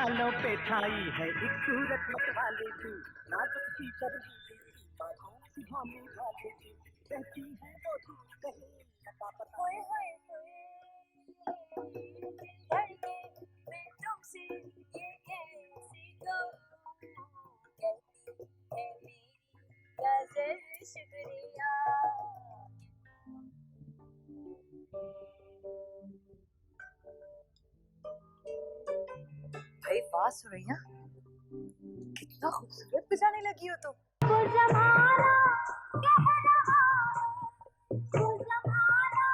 गालों पे छाई है एक सूरत मतवाली तू, नाजुक सी चढ़ी बातों की होने वाली थी, कहती है वो तू कहीं लता पता। होए होए होए दिल भर के मैं तुमसे ये कैसे कहूँ, कहती है मेरी गजल शुक्रिया। भाई वाह सुरैया, कितना खूबसूरत बजाने लगी हो तुम। वो ज़माना कह रहा है, वो ज़माना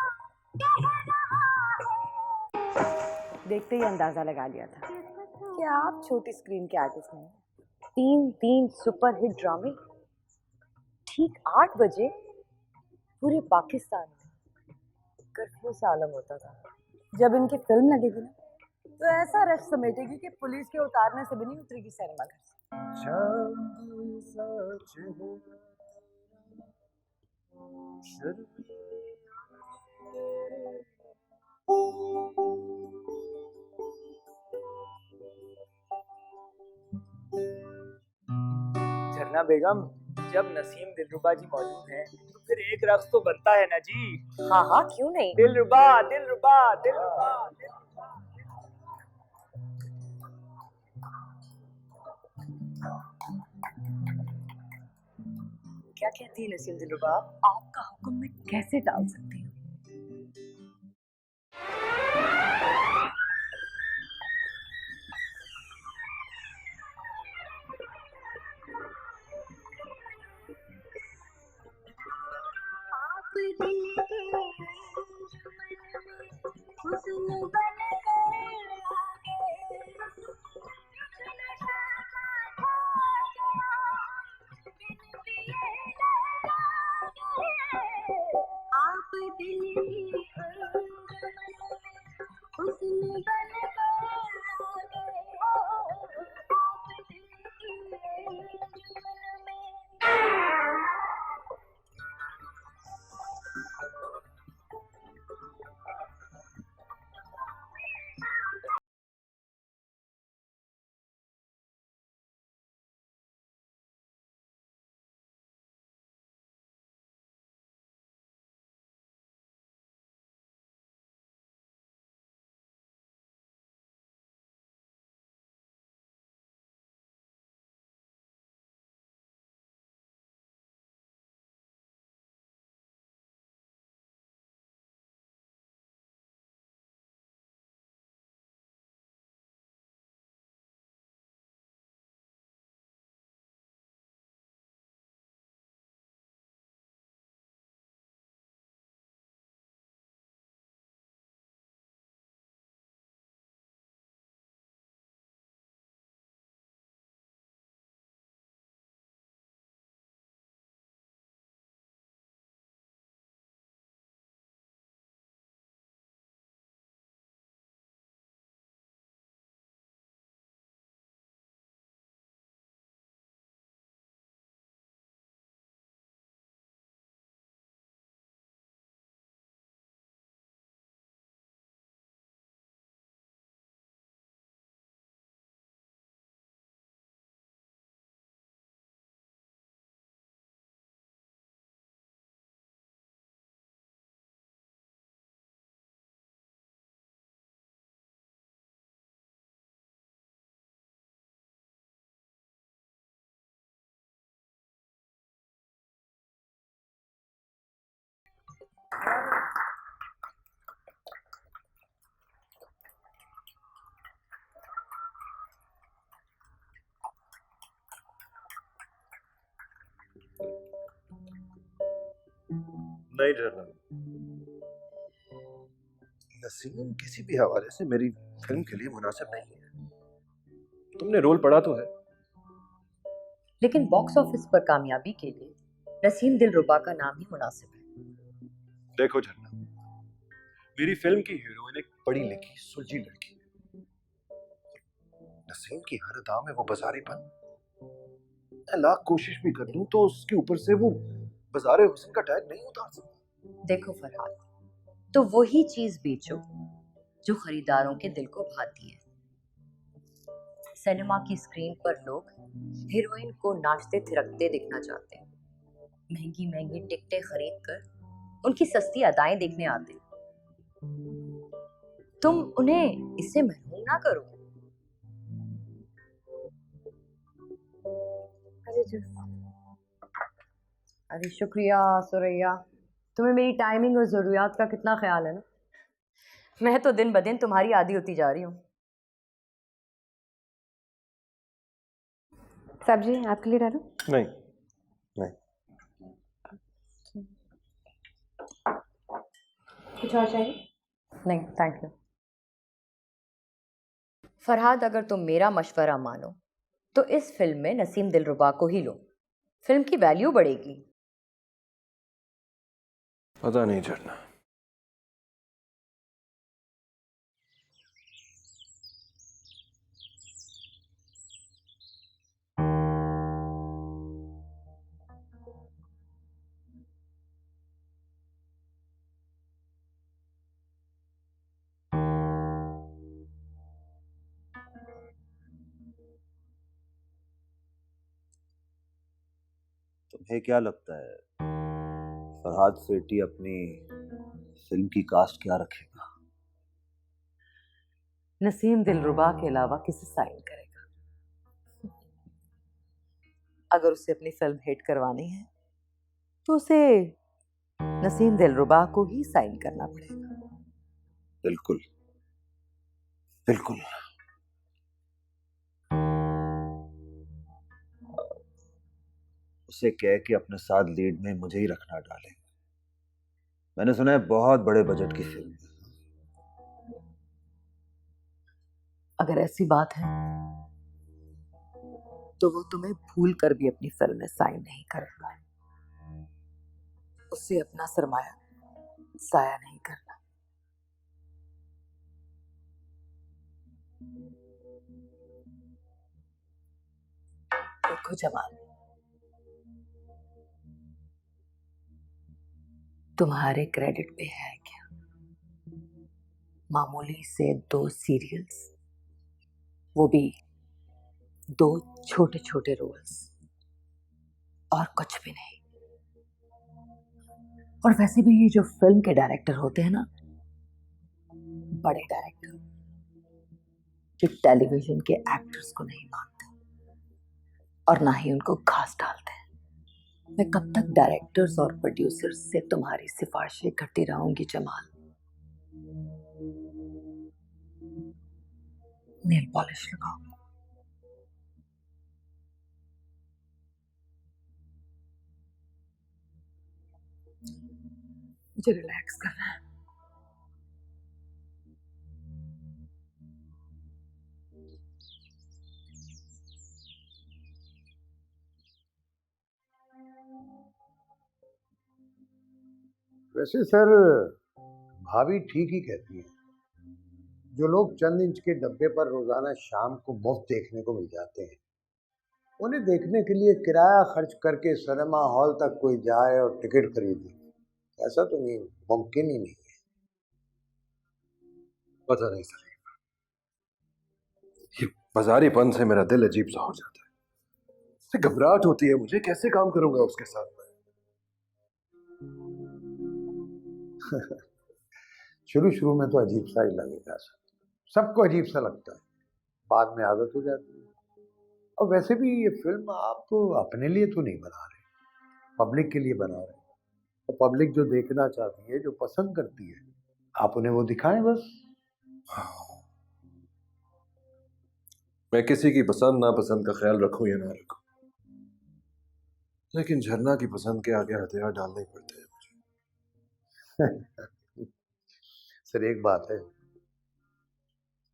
कह रहा है। देखते ही अंदाजा लगा लिया था कि आप छोटी स्क्रीन के आर्टिस्ट नहीं। 3 सुपर हिट ड्रामे ठीक 8 बजे पूरे पाकिस्तान में कर्फ्यू सा आलम होता था। जब इनकी फिल्म लगेगी ना तो ऐसा रश समेटेगी कि पुलिस के उतारने से भी नहीं उतरेगी सिनेमा घर झरना बेगम, जब नसीम दिलरुबा जी मौजूद हैं तो फिर एक रक्स तो बनता है ना जी। हाँ हाँ क्यों नहीं। दिलरुबा दिलरुबा दिलरुबा। क्या कहती है नसीम दिलरुबा, आपका हुक्म मैं कैसे टाल सकती हूँ। आप दिल के हुस्न बन कर आगे, नशा था गया बिन पिए लहरा गए। आप दिल के हुस्न बन कर आगे, आप दिल के अंजुमन में। नहीं झरना, नसीम किसी भी हवाले से मेरी फिल्म के लिए मुनासिब नहीं है। तुमने रोल पढ़ा तो है, लेकिन बॉक्स ऑफिस पर कामयाबी के लिए नसीम दिलरुबा का नाम ही मुनासिब है। देखो झरना, मेरी फिल्म की हीरोइन एक पढ़ी लिखी सुलझी लड़की है। नसीम की हर अदा में वो बाजारीपन, मैं लाख कोशिश भी कर लूं तो उसके ऊपर से वो बाजारे हुस्न का टैग नहीं उतार सकता। देखो फरहाद, तो वही चीज बेचो जो खरीदारों के दिल को भाती है। सिनेमा की स्क्रीन पर लोग हीरोइन को नाचते थिरकते देखना चाहते हैं, महंगी महंगी टिकटें खरीद कर उनकी सस्ती अदाएं देखने आते हैं। तुम उन्हें इससे महरूम ना करो। अरे शुक्रिया सुरैया, तुम्हें मेरी टाइमिंग और ज़रूरियात का कितना ख्याल है ना। मैं तो दिन ब दिन तुम्हारी आदी होती जा रही हूँ। सब्जी आपके लिए डालूं? नहीं नहीं। कुछ और चाहिए? नहीं थैंक यू। फरहाद, अगर तुम मेरा मशवरा मानो तो इस फिल्म में नसीम दिलरुबा को ही लो, फिल्म की वैल्यू बढ़ेगी। पता नहीं झरना, तुम्हें क्या लगता है फरहाद सेठी अपनी फिल्म की कास्ट क्या रखेगा? नसीम दिलरुबा के अलावा किसे साइन करेगा? अगर उसे अपनी फिल्म हिट करवानी है तो उसे नसीम दिलरुबा को ही साइन करना पड़ेगा। बिल्कुल बिल्कुल। उसे कह के अपने साथ लीड में मुझे ही रखना डाले। मैंने सुना है बहुत बड़े बजट की फिल्म है। अगर ऐसी बात है तो वो तुम्हें भूल कर भी अपनी फिल्म में साइन नहीं करेगा। उससे अपना सरमाया जाया नहीं करना। देखो जमाल, तुम्हारे क्रेडिट पे है क्या मामूली से 2 सीरियल्स, वो भी 2 छोटे छोटे रोल्स, और कुछ भी नहीं। और वैसे भी ये जो फिल्म के डायरेक्टर होते हैं ना, बड़े डायरेक्टर, जो टेलीविजन के एक्टर्स को नहीं मानते और ना ही उनको घास डालते हैं। मैं कब तक डायरेक्टर्स और प्रोड्यूसर्स से तुम्हारी सिफारिशें करती रहूंगी जमाल? नेल पॉलिश लगाओ। मुझे रिलैक्स करना है। वैसे सर भाभी ठीक ही कहती है। जो लोग चंद इंच के डब्बे पर रोजाना शाम को मुफ्त देखने को मिल जाते हैं, उन्हें देखने के लिए किराया खर्च करके सिनेमा हॉल तक कोई जाए और टिकट खरीदे, ऐसा तो नहीं, मुमकिन ही नहीं है। पता नहीं सर, ये बाजारीपन से मेरा दिल अजीब सा हो जाता है। घबराहट होती है मुझे, कैसे काम करूंगा उसके साथ में। शुरू शुरू में तो अजीब सा ही लगेगा सर, सबको अजीब सा लगता है, बाद में आदत हो जाती है। और वैसे भी ये फिल्म आप तो अपने लिए तो नहीं बना रहे, पब्लिक के लिए बना रहे। तो पब्लिक जो देखना चाहती है, जो पसंद करती है, आप उन्हें वो दिखाएं बस। मैं किसी की पसंद नापसंद का ख्याल रखूं या ना रखूं, लेकिन झरना की पसंद के आगे हथियार डालने ही पड़ते हैं मुझे। सर एक बात है,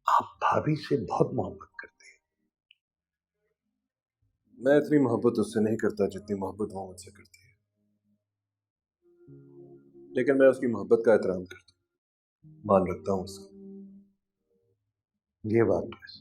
आप भाभी से बहुत मोहब्बत करते हैं। मैं इतनी मोहब्बत उससे नहीं करता जितनी मोहब्बत वो मुझसे करती है, लेकिन मैं उसकी मोहब्बत का एहतराम करता हूं, मान रखता हूं उसका। ये बात तो है।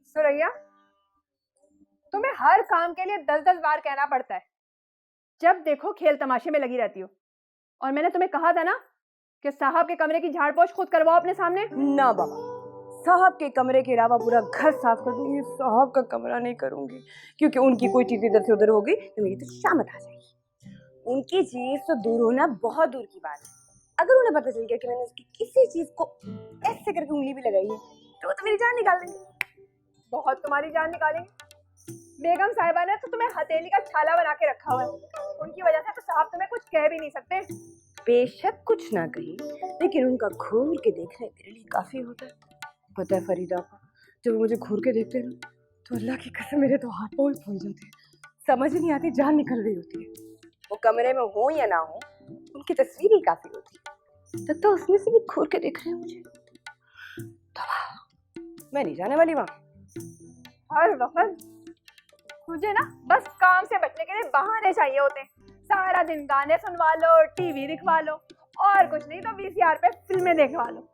सुरैया, तुम्हें हर काम के लिए 10-10 बार कहना पड़ता है। जब देखो खेल तमाशे में लगी रहती हो। और मैंने तुम्हें कहा था ना कि साहब के कमरे की झाड़ पोछ खुद करवाओ अपने सामने। ना बाबा, साहब के कमरे के अलावा पूरा घर साफ कर दूंगी, साहब का कमरा नहीं करूंगी, क्योंकि उनकी कोई चीज इधर से उधर होगी तो मेरी तो शामत आ जाएगी। उनकी चीज तो दूर होना बहुत दूर की बात है। अगर उन्हें पता चल गया कि मैंने उसकी किसी चीज को ऐसे करके उंगली भी लगाई है तो वो तो मेरी जान निकाल देंगे। बहुत तुम्हारी जान निकालेंगे। बेगम साहिबा ने तो तुम्हें हथेली का छाला बना के रखा हुआ है। उनकी वजह से तो साहब तुम्हें कुछ कह भी नहीं सकते। बेशक कुछ ना कही, लेकिन उनका घूर के देखना मेरे लिए काफी होता है। पता है फरीदा, जब वो मुझे घूर के देखते हैं तो अल्लाह की कसम मेरे तो हाथ पाँव फूल जाते हैं। समझ ही नहीं आती, जान निकल रही होती है। वो कमरे में हो या ना हो, उनकी तस्वीर ही काफी होती है। तब तो उसमें से भी घूर के देख रहे हैं मुझे। मैं नहीं जाने वाली वहाँ। हर वक्त मुझे ना बस काम से बचने के लिए बहाने चाहिए होते हैं। सारा दिन गाने सुनवा लो, टीवी दिखवा लो, और कुछ नहीं तो वीसीआर पे फिल्में देखवा लो,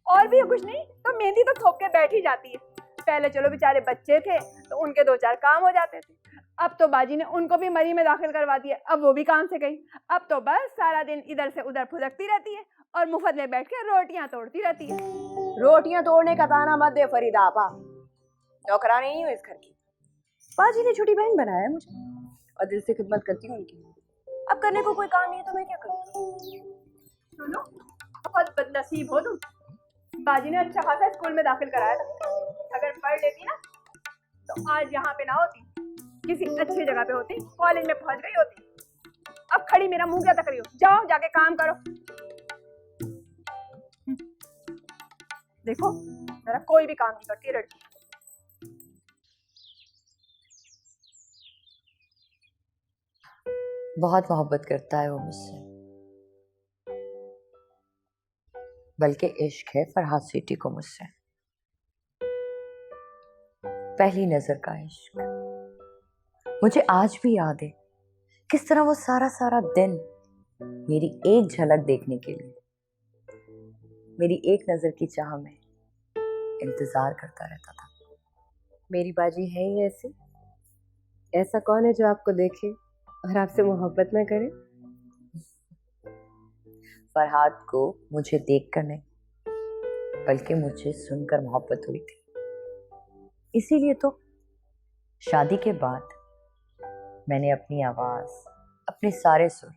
और भी कुछ नहीं तो मेहंदी तो थोप के बैठ ही जाती है। पहले चलो बेचारे बच्चे थे तो उनके 2-4 काम हो जाते थे। अब तो बाजी ने उनको भी मरी में दाखिल करवा दिया, अब वो भी काम से गई। अब तो बस सारा दिन इधर से उधर फुदकती रहती है और मुफ्त में बैठ के रोटियां तोड़ती रहती है। रोटियां तोड़ने का ताना मत दे फरीदा आपा, नौकरानी नहीं हूँ इस घर की। बाजी ने छोटी बहन बनाया है मुझे और दिल से खिदमत करती हूँ उनकी। अब करने को कोई काम नहीं है तो मैं क्या करूँ? सुनो, बहुत बदनसीब हो तुम। बाजी ने अच्छा खासा स्कूल में दाखिल कराया था। अगर पढ़ लेती ना तो आज यहाँ पे ना होती, किसी अच्छी जगह पे होती, कॉलेज में पहुंच गई होती। अब खड़ी मेरा मुंह क्या तक रही हो? जाओ जाके काम करो। देखो मेरा कोई भी काम नहीं करती लड़की। बहुत मोहब्बत करता है वो मुझसे, बल्कि इश्क है फरहाद सिटी को मुझसे। पहली नजर का इश्क मुझे आज भी याद है, किस तरह वो सारा सारा दिन मेरी एक झलक देखने के लिए, मेरी एक नजर की चाह में इंतजार करता रहता था। मेरी बाजी है ही ऐसी। ऐसा कौन है जो आपको देखे और आपसे मोहब्बत ना करे? फरहाद को मुझे देखकर नहीं, बल्कि मुझे सुनकर मोहब्बत हुई थी। इसीलिए तो शादी के बाद मैंने अपनी आवाज, अपने सारे सुर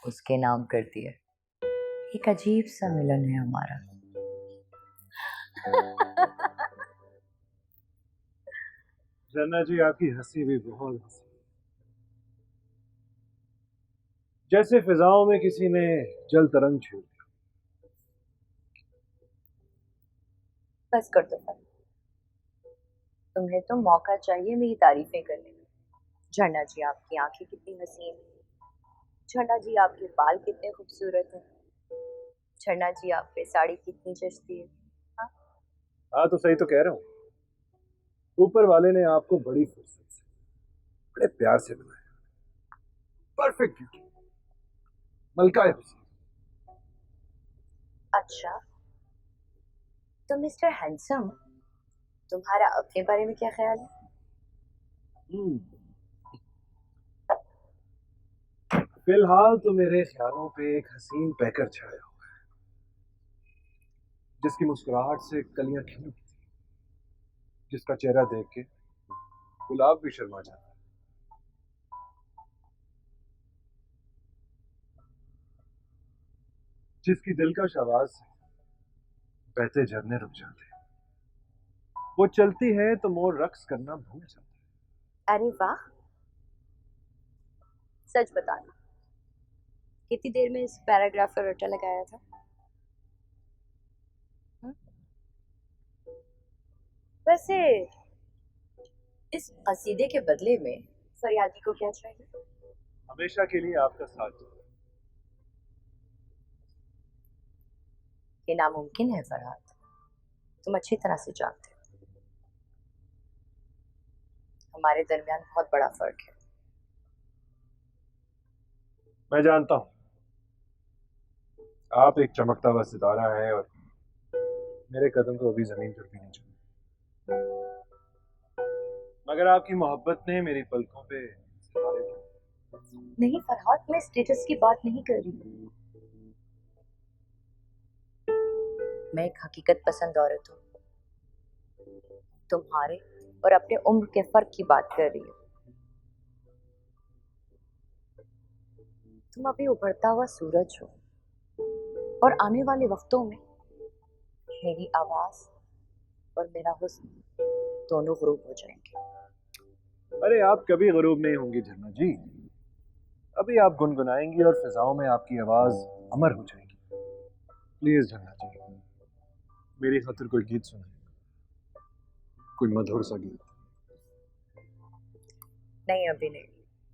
उसके नाम कर दिए। एक अजीब सा मिलन है हमारा। जन्ना जी, आपकी हंसी भी बहुत हंसी, जैसे फिजाओं में किसी ने जल तरंग छेड़ दिया। बस कर दो फरहाद, तुम्हें तो मौका चाहिए मेरी तारीफें करने का। झरना जी आपकी आंखें कितनी हसीन है, झरना जी आपके बाल कितने खूबसूरत हैं, झरना जी आप पे साड़ी कितनी जचती है। हाँ तो सही तो कह रहा हूँ। ऊपर वाले ने आपको बड़ी फुर्सत से, बड़े प्यार से बनाया। परफेक्ट ब्यूटी, मलका हुसैन। अच्छा तो मिस्टर हैंडसम, तुम्हारा अपने बारे में क्या ख्याल है? फिलहाल तो मेरे ख्यालों पे एक हसीन पैकर छाया हुआ है, जिसकी मुस्कुराहट से कलियां खिली थी, जिसका चेहरा देख के गुलाब भी शर्मा जाता है। जिसकी दिलकश आवाज से बहते झरने रुक जाते हैं, वो चलती है तो मोर रक्स करना भूल जाता अरे वाह, सच बताना, कितनी देर में इस पैराग्राफ पर रट्टा लगाया था? वैसे इस कसीदे के बदले में फरियादी को क्या चाहिए? है। हमेशा के लिए आपका साथ दो। ये नामुमकिन है फरहाद, तुम अच्छी तरह से जानते हो हमारे दरमियान बहुत बड़ा फर्क है। मैं जानता हूं आप एक चमकता हुआ सितारा है और मेरे कदम तो अभी जमीन पर भी नहीं चले, मगर आपकी मोहब्बत ने मेरी पलकों पे सितारे ढूंढे। नहीं फरहाद, मैं स्टेटस की बात नहीं कर रही, मैं एक हकीकत पसंद औरत हूँ। तुम्हारे और अपने उम्र के फर्क की बात कर रही हूँ। तुम अभी उभरता हुआ सूरज हो और आने वाले वक्तों में मेरी आवाज और मेरा हुस्न दोनों गुरूब हो जाएंगे। अरे आप कभी गुरूब नहीं होंगी झरना जी, अभी आप गुनगुनाएंगी और फिजाओं में आपकी आवाज अमर हो जाएगी। प्लीज झरना जी, मेरी खातिर कोई गीत सुनाए, कोई मधुर सा गीत। नहीं अभी नहीं,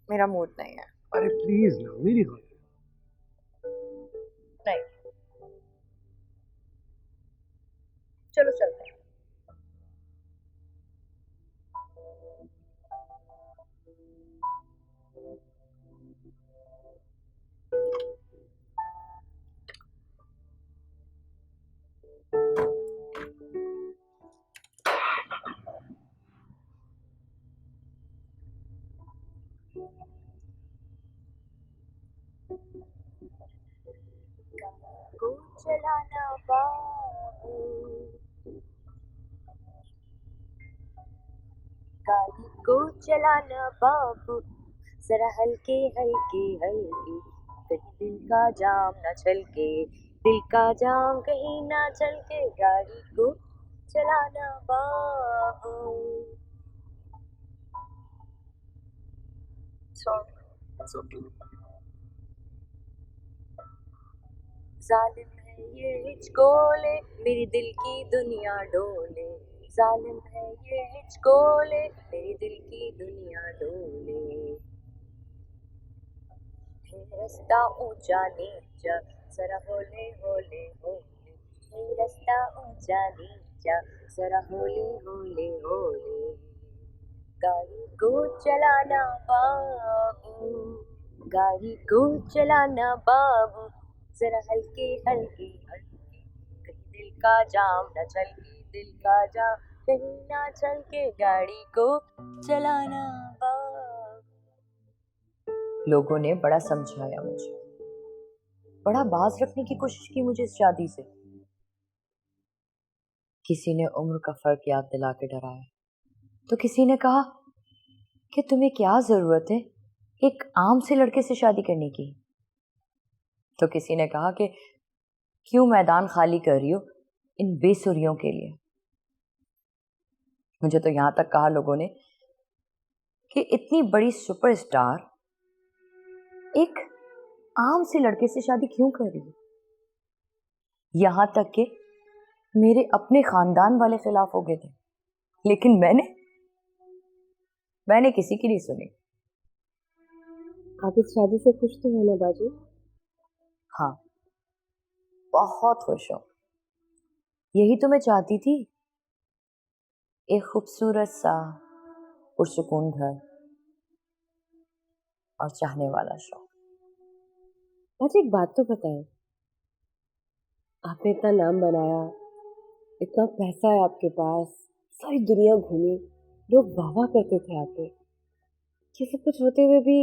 मेरा मूड नहीं है। अरे प्लीज ना, मेरी खातिर। नहीं, चलो चलते हैं। को चलाना बाबू, गाड़ी को चलाना बाबू, जरा हल्के हल्के हल्के, कहीं दिल का जाम ना छलके, दिल का जाम कहीं ना छलके, गाड़ी को चलाना बाबू। जालिम है ये हिचकोले, मेरी दिल की दुनिया डोले, जालिम है ये हिचकोले, मेरी दिल की दुनिया डोले। है रास्ता ऊंचा नीचा, जरा होले होले होले, है रास्ता ऊंचा नीचा, जरा होले होले होले, गाड़ी को चलाना बाबू, गाड़ी को चलाना बाबू, जरा हल्के हल्के हल्के, कहीं दिल का जाम न छलके, दिल का जाम कहीं ना छलके, गाड़ी को चलाना बाबू। लोगों ने बड़ा समझाया मुझे, बड़ा बाज रखने की कोशिश की मुझे इस शादी से। किसी ने उम्र का फर्क याद दिला के डराया, तो किसी ने कहा कि तुम्हें क्या जरूरत है एक आम से लड़के से शादी करने की, तो किसी ने कहा कि क्यों मैदान खाली कर रही हो इन बेसुरियों के लिए। मुझे तो यहां तक कहा लोगों ने कि इतनी बड़ी सुपरस्टार एक आम से लड़के से शादी क्यों कर रही है। यहां तक कि मेरे अपने खानदान वाले खिलाफ हो गए थे, लेकिन मैंने किसी की नहीं सुनी। आप इस शादी से खुश तो हो ना बाजू? हाँ, बहुत खुश हूं। यही तो मैं चाहती थी, एक खूबसूरत सा पुरसुकून घर और चाहने वाला शौक। मुझे एक बात तो बताएं, आपने इतना नाम बनाया, इतना पैसा है आपके पास, सारी दुनिया घूमी, लोग वाह वाह करते थे आपके, ये सब कुछ होते हुए भी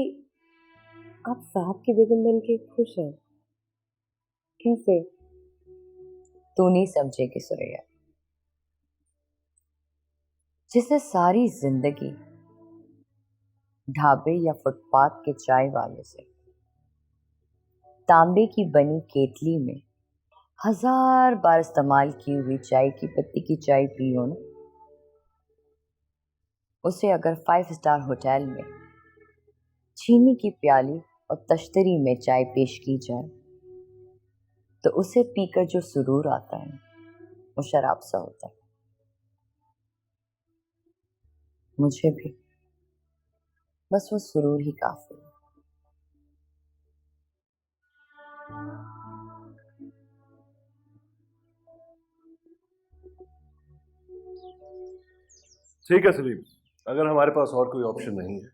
आप साहब की बेगम बन के खुश हैं, कैसे? तू नहीं समझेगी सुरैया, जिसे सारी जिंदगी ढाबे या फुटपाथ के चाय वाले से तांबे की बनी केतली में 1000 बार इस्तेमाल की हुई चाय की पत्ती की चाय पी हो ना, उसे अगर 5 स्टार होटल में चीनी की प्याली और तश्तरी में चाय पेश की जाए तो उसे पीकर जो सुरूर आता है वो शराब सा होता है। मुझे भी बस वो सुरूर ही काफी है। ठीक है सलीम, अगर हमारे पास और कोई ऑप्शन नहीं है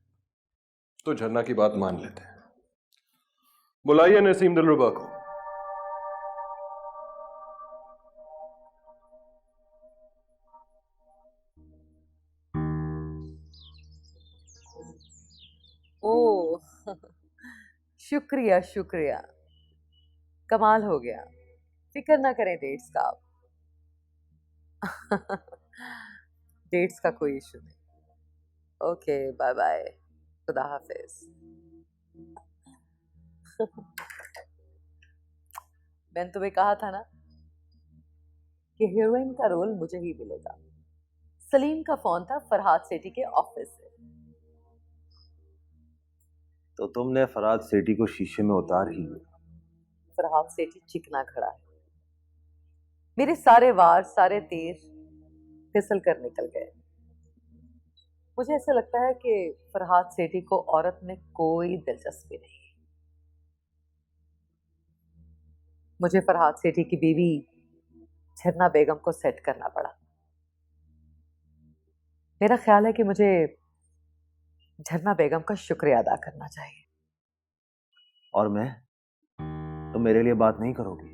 तो झरना की बात मान लेते हैं। बुलाइए नसीम दिलरुबा को। ओ शुक्रिया शुक्रिया, कमाल हो गया। फिक्र ना करें डेट्स का आप। डेट्स का कोई इशू नहीं। ओके बाय बाय, खुदा हाफिज। मैंने तुम्हें कहा था ना कि हीरोइन का रोल मुझे ही मिलेगा। सलीम का फोन था फरहाद सेठी के ऑफिस से। तो तुमने फरहाद सेठी को शीशे में उतार ही लिया। फरहाद सेठी चिकना खड़ा है। मेरे सारे वार सारे तीर फिसल कर निकल गए। मुझे ऐसा लगता है कि फरहाद सेठी को औरत में कोई दिलचस्पी नहीं है। मुझे फरहाद सेठी की बीवी झरना बेगम को सेट करना पड़ा। मेरा ख्याल है कि मुझे झरना बेगम का शुक्रिया अदा करना चाहिए। और मैं? तुम मेरे लिए बात नहीं करोगी?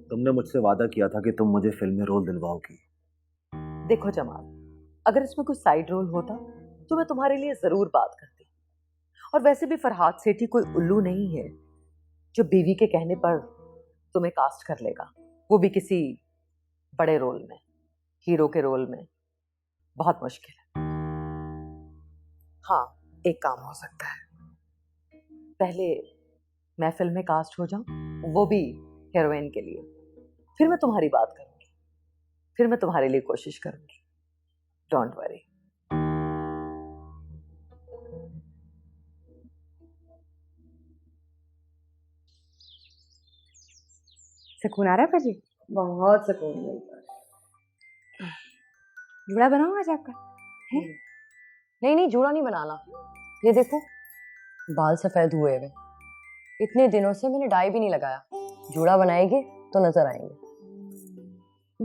तुमने मुझसे वादा किया था कि तुम मुझे फिल्म में रोल दिलवाओगी। देखो जमाल, अगर इसमें कोई साइड रोल होता तो मैं तुम्हारे लिए जरूर बात करती। और वैसे भी फरहाद सेठी कोई उल्लू नहीं है जो बीवी के कहने पर तुम्हें कास्ट कर लेगा, वो भी किसी बड़े रोल में, हीरो के रोल में। बहुत मुश्किल है। हाँ, एक काम हो सकता है। पहले मैं फिल्म में कास्ट हो जाऊं, वो भी हीरोइन के लिए, फिर मैं तुम्हारी बात करूंगी, फिर मैं तुम्हारे लिए कोशिश करूंगी। Don't worry. सुकून आ रहा है पाजी? बहुत सुकून मिलता है। जूड़ा बनाऊं आज आपका? नहीं नहीं, जूड़ा नहीं बनाना। ये देखो, बाल सफेद हुए हुए। इतने दिनों से मैंने डाई भी नहीं लगाया। जूड़ा बनाएगी तो नजर आएंगे।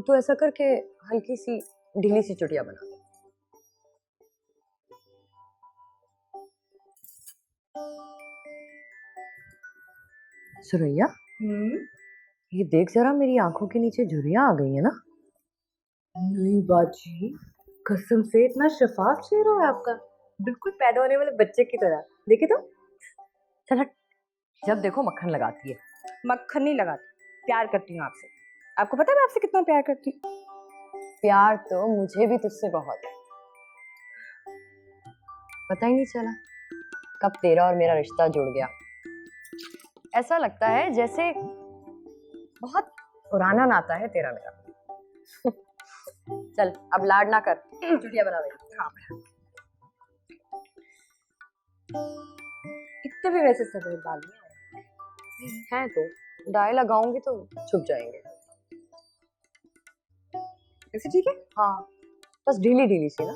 तो ऐसा करके हल्की सी ढीली सी चुटिया बना दो। सुरैया, ये देख जरा, मेरी आंखों के नीचे झुर्रियां आ गई है ना? नहीं बाजी, कसम से इतना शफाफ चेहरा है आपका, बिल्कुल पैदा होने वाले बच्चे की तरह। देखे तो? चल हट, जब देखो मक्खन लगाती है। मक्खन नहीं लगाती, प्यार करती हूँ आपसे। आपको पता है मैं आपसे कितना प्यार करती हूँ? प्यार तो मुझे भी तुझसे बहुत है। पता ही नहीं चला कब तेरा और मेरा रिश्ता जुड़ गया। ऐसा लगता है जैसे बहुत पुराना नाता है तेरा मेरा। चल अब लाड ना कर, चुटिया बना दे। हाँ, इतने भी वैसे सफेद बाल नहीं हैं तो डाई लगाऊंगी तो छुप जाएंगे। ऐसे ठीक है? हाँ, बस ढीली ढीली सी ना।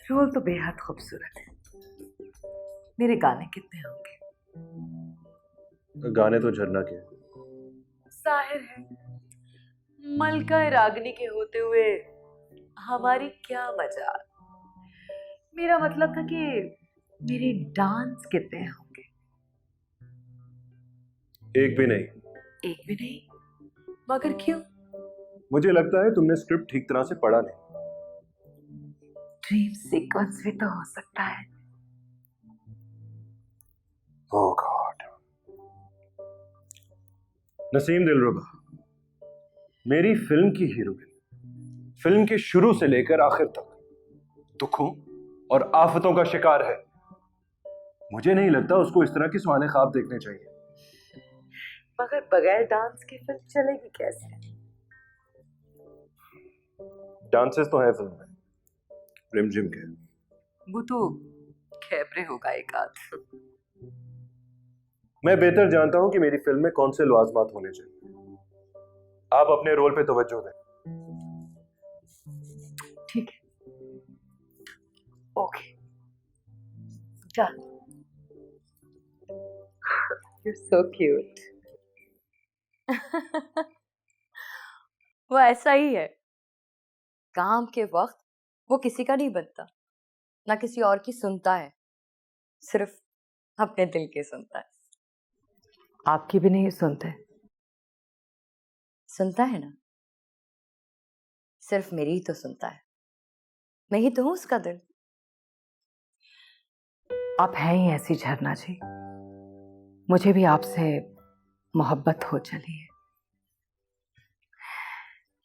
रोल तो बेहद खूबसूरत है। मेरे गाने कितने होंगे? गाने तो झरना के। जाहिर है मलका रागनी के होते हुए हमारी क्या मजाल। मेरा मतलब था कि मेरे डांस कितने होंगे? एक भी नहीं। एक भी नहीं? मगर क्यों? मुझे लगता है तुमने स्क्रिप्ट ठीक तरह से पढ़ा नहीं। ड्रीम सीक्वेंस भी तो हो सकता है। ओह गॉड। नसीम दिलरुबा, मेरी फिल्म की हीरोइन फिल्म के शुरू से लेकर आखिर तक दुखों और आफतों का शिकार है। मुझे नहीं लगता उसको इस तरह के सुहाने ख्वाब देखने चाहिए। मगर बगैर डांस की फिल्म चलेगी कैसे? डांसेस तो है फिल्म में, रिमझिम के। वो तो कैबरे होगा एक आध। मैं बेहतर जानता हूं कि मेरी फिल्म में कौन से लवाजमात होने चाहिए। आप अपने रोल पे तवज्जो दें। ठीक है, okay, done. You're so cute. वो ऐसा ही है, काम के वक्त वो किसी का नहीं बनता, ना किसी और की सुनता है, सिर्फ अपने दिल की सुनता है। आपकी भी नहीं सुनते? सुनता है ना, सिर्फ मेरी ही तो सुनता है। मैं ही तो हूं उसका दिल। आप हैं ही ऐसी झरना जी, मुझे भी आपसे मोहब्बत हो चली है।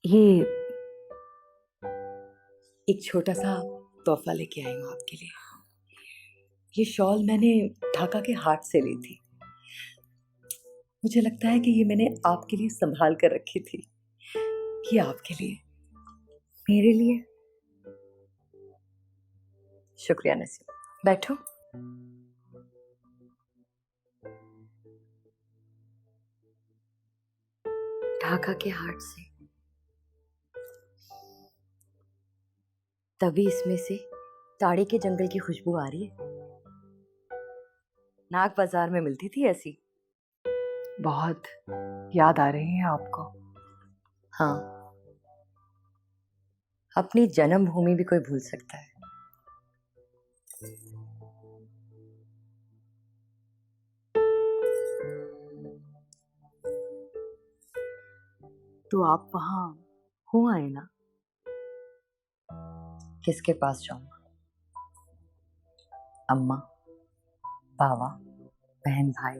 ये एक छोटा सा तोहफा लेके आई हूँ आपके लिए। ये शॉल मैंने ढाका के हाट से ली थी। मुझे लगता है कि ये मैंने आपके लिए संभाल कर रखी थी। ये आपके लिए, मेरे लिए। शुक्रिया नसीम, बैठो। ढाका के हाट से, तभी इसमें से ताड़ी के जंगल की खुशबू आ रही है। नाग बाजार में मिलती थी ऐसी। बहुत याद आ रही है आपको? हाँ, अपनी जन्मभूमि भी कोई भूल सकता है। तो आप वहां हो आए ना? किसके पास जाऊंगा? अम्मा, बाबा, बहन, भाई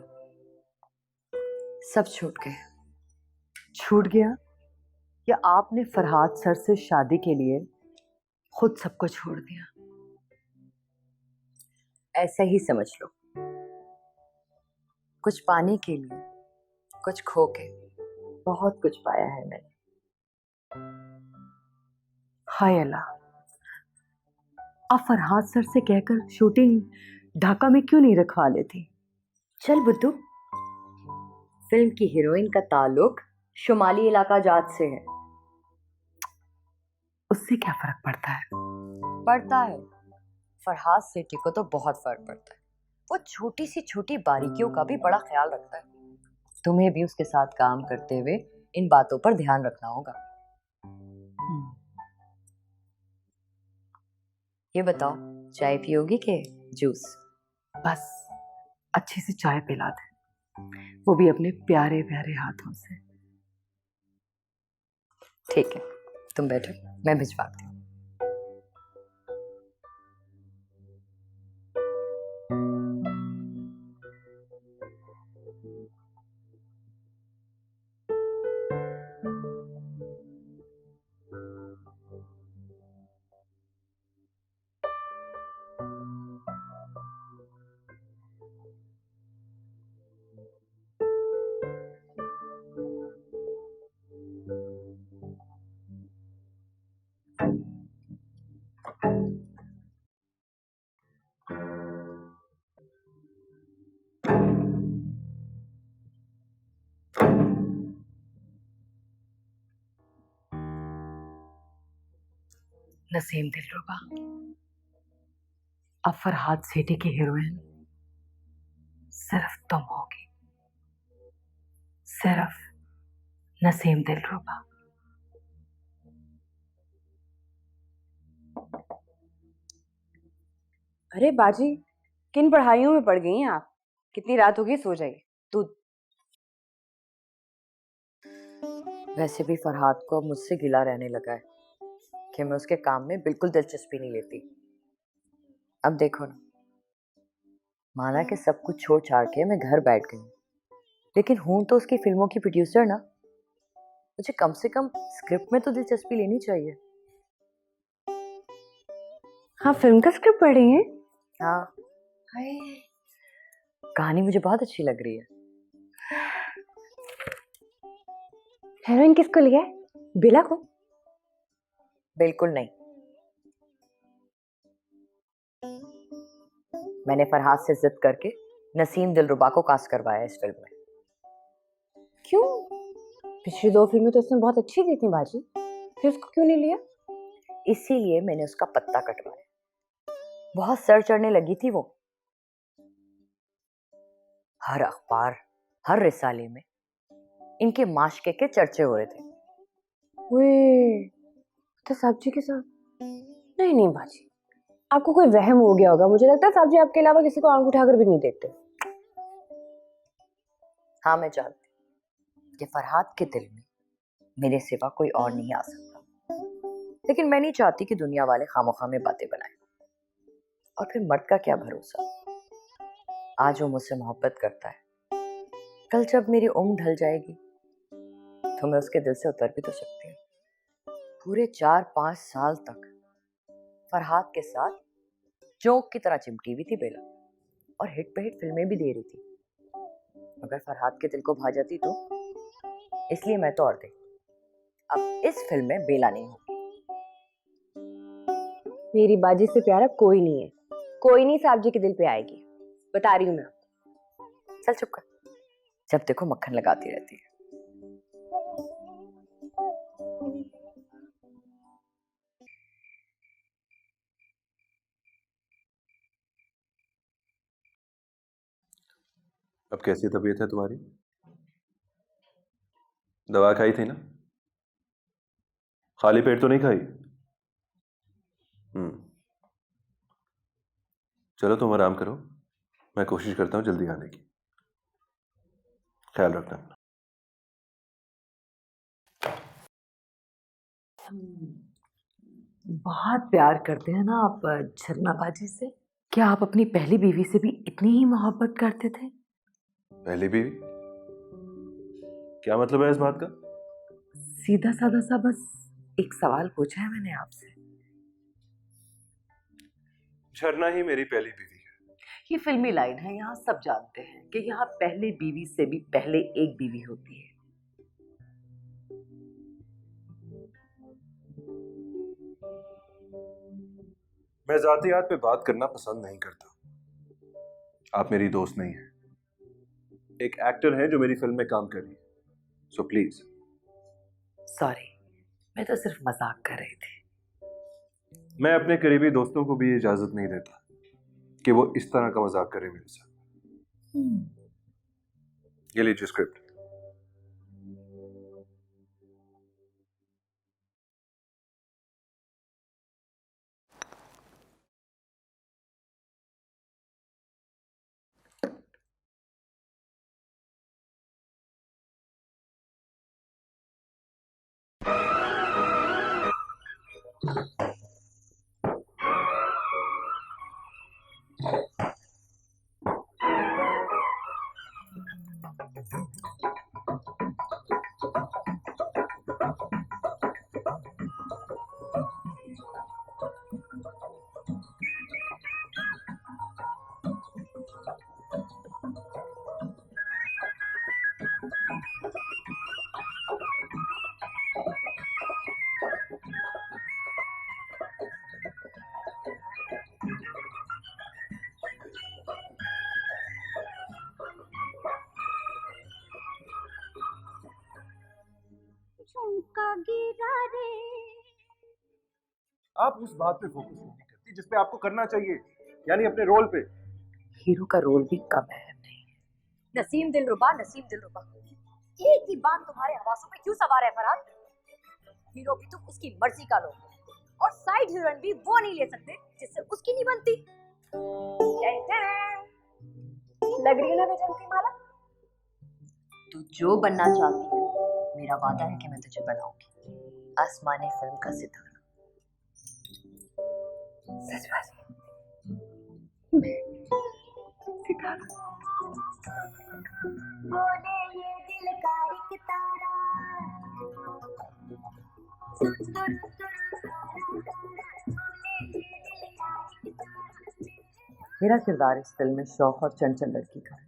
सब छूट गए। छूट गया या आपने फरहाद सर से शादी के लिए खुद सबको छोड़ दिया? ऐसा ही समझ लो। कुछ पाने के लिए, कुछ खो के बहुत कुछ पाया है मैंने। हाय अल्लाह, आप फरहाद सर से कहकर शूटिंग ढाका में क्यों नहीं रखवा लेती? चल बुद्धू, फिल्म की हीरोइन का ताल्लुक शुमाली इलाका जात से है। उससे क्या फर्क पड़ता है? पड़ता है। फरहाद सेठी को तो बहुत फर्क पड़ता है। वो छोटी सी छोटी बारीकियों का भी बड़ा ख्याल रखता है। तुम्हें भी उसके साथ काम करते हुए इन बातों पर ध्यान रखना होगा। ये बताओ, चाय पियोगी के जूस? बस अच्छे से चाय पिला दे, वो भी अपने प्यारे प्यारे हाथों से। ठीक है, तुम बैठो, मैं भिजवाती हूँ। नसीम दिलरुबा, अब फरहाद सेठी की हीरोइन सिर्फ तुम होगी, सिर्फ नसीम दिलरुबा। अरे बाजी, किन पढ़ाइयों में पड़ गई हैं आप? कितनी रात हो गई, सो जाइए। तू वैसे भी फरहाद को अब मुझसे गिला रहने लगा है कि मैं उसके काम में बिल्कुल दिलचस्पी नहीं लेती। अब देखो ना, माना कि सब कुछ छोड़ छाड़ के मैं घर बैठ गई, लेकिन हूं तो उसकी फिल्मों की प्रोड्यूसर ना। मुझे कम से कम स्क्रिप्ट में तो दिलचस्पी लेनी चाहिए। हाँ, फिल्म का स्क्रिप्ट पढ़ रही हैं? हाँ, हाय, कहानी मुझे बहुत अच्छी लग रही है। हेरोइन किसको लिया है? बेला को? बिल्कुल नहीं, मैंने फरहाद से जिद करके नसीम दिलरुबा को कास्ट करवाया इस फिल्म में। क्यों? पिछली 2 फिल्में तो उसने बहुत अच्छी दी थी बाजी, फिर उसको क्यों नहीं लिया? इसीलिए मैंने उसका पत्ता कटवाया। बहुत सर चढ़ने लगी थी वो। हर अखबार, हर रिसाले में इनके माशके के चर्चे हो रहे थे। वे तो साहब जी के साथ? नहीं नहीं बाजी, आपको कोई वहम हो गया होगा। मुझे लगता है साहब जी आपके अलावा किसी को आंख उठाकर भी नहीं देखते। हाँ, मैं जानती हूँ कि फरहाद के दिल में मेरे सिवा कोई और नहीं आ सकता, लेकिन मैं नहीं चाहती कि दुनिया वाले खामोखा में बातें बनाएं। और फिर मर्द का क्या भरोसा, आज वो मुझसे मोहब्बत करता है, कल जब मेरी उम्र ढल जाएगी तो मैं उसके दिल से उतर भी तो सकती हूँ। पूरे 4-5 साल तक फरहाद के साथ जोक की तरह चिमटी हुई थी बेला, और हिट पे हिट फिल्में भी दे रही थी। अगर फरहाद के दिल को भा जाती तो, इसलिए मैं तो और गई। अब इस फिल्म में बेला नहीं होगी। मेरी बाजी से प्यारा कोई नहीं है, कोई नहीं साहब जी के दिल पे आएगी, बता रही हूँ मैं आपको। चल चुप कर, जब देखो मक्खन लगाती रहती है। अब कैसी तबीयत है तुम्हारी? दवा खाई थी ना? खाली पेट तो नहीं खाई? चलो तुम आराम करो, मैं कोशिश करता हूं जल्दी आने की। ख्याल रखना। बहुत प्यार करते हैं ना आप झरना बाजी से? क्या आप अपनी पहली बीवी से भी इतनी ही मोहब्बत करते थे? पहली बीवी? क्या मतलब है इस बात का? सीधा साधा सा बस एक सवाल पूछा है मैंने आपसे। झरना ही मेरी पहली बीवी है। ये फिल्मी लाइन है, यहाँ सब जानते हैं कि यहाँ पहले बीवी से भी पहले एक बीवी होती है। मैं जातियात पे बात करना पसंद नहीं करता। आप मेरी दोस्त नहीं हैं, एक एक्टर है जो मेरी फिल्म में काम कर रही है, सो प्लीज। सॉरी, मैं तो सिर्फ मजाक कर रही थी। मैं अपने करीबी दोस्तों को भी इजाजत नहीं देता कि वो इस तरह का मजाक करे मेरे साथ। ये लीजिए स्क्रिप्ट। आप उस बात पे फोकस नहीं करती जिस पे आपको करना चाहिए, यानी अपने रोल पे। हीरो का रोल भी कम अहम नहीं है। नसीम दिलरुबा, नसीम दिलरुबा, एक ही बात तुम्हारे हवासों पे क्यों सवार है फरहाद? हीरो भी तुम उसकी मर्जी का लो, और साइड हीरोइन भी वो नहीं ले सकते जिससे उसकी नहीं बनती। लग रही है ना वैजंती माला? तू जो बनना चाहती है, मेरा वादा है कि मैं तुझे बनाऊंगी आसमानी फिल्म का सितारा। सच बात सितारा। बोले ये दिल का एक तारा, मेरा किरदार इस फिल्म में शौक और चंचल लड़की का है।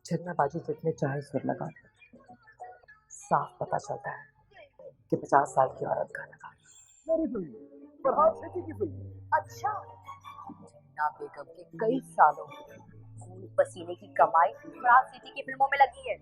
छदनाबाजी जितने चाहे सुर लगा दे, साफ पता चलता है कि 50 साल की औरत का लगा। मेरी फिल्म फरहाद सेठी की फिल्म। अच्छा, जन्ना बेगम के कई सालों खून पसीने की कमाई फरहाद सेठी की फिल्मों में लगी है।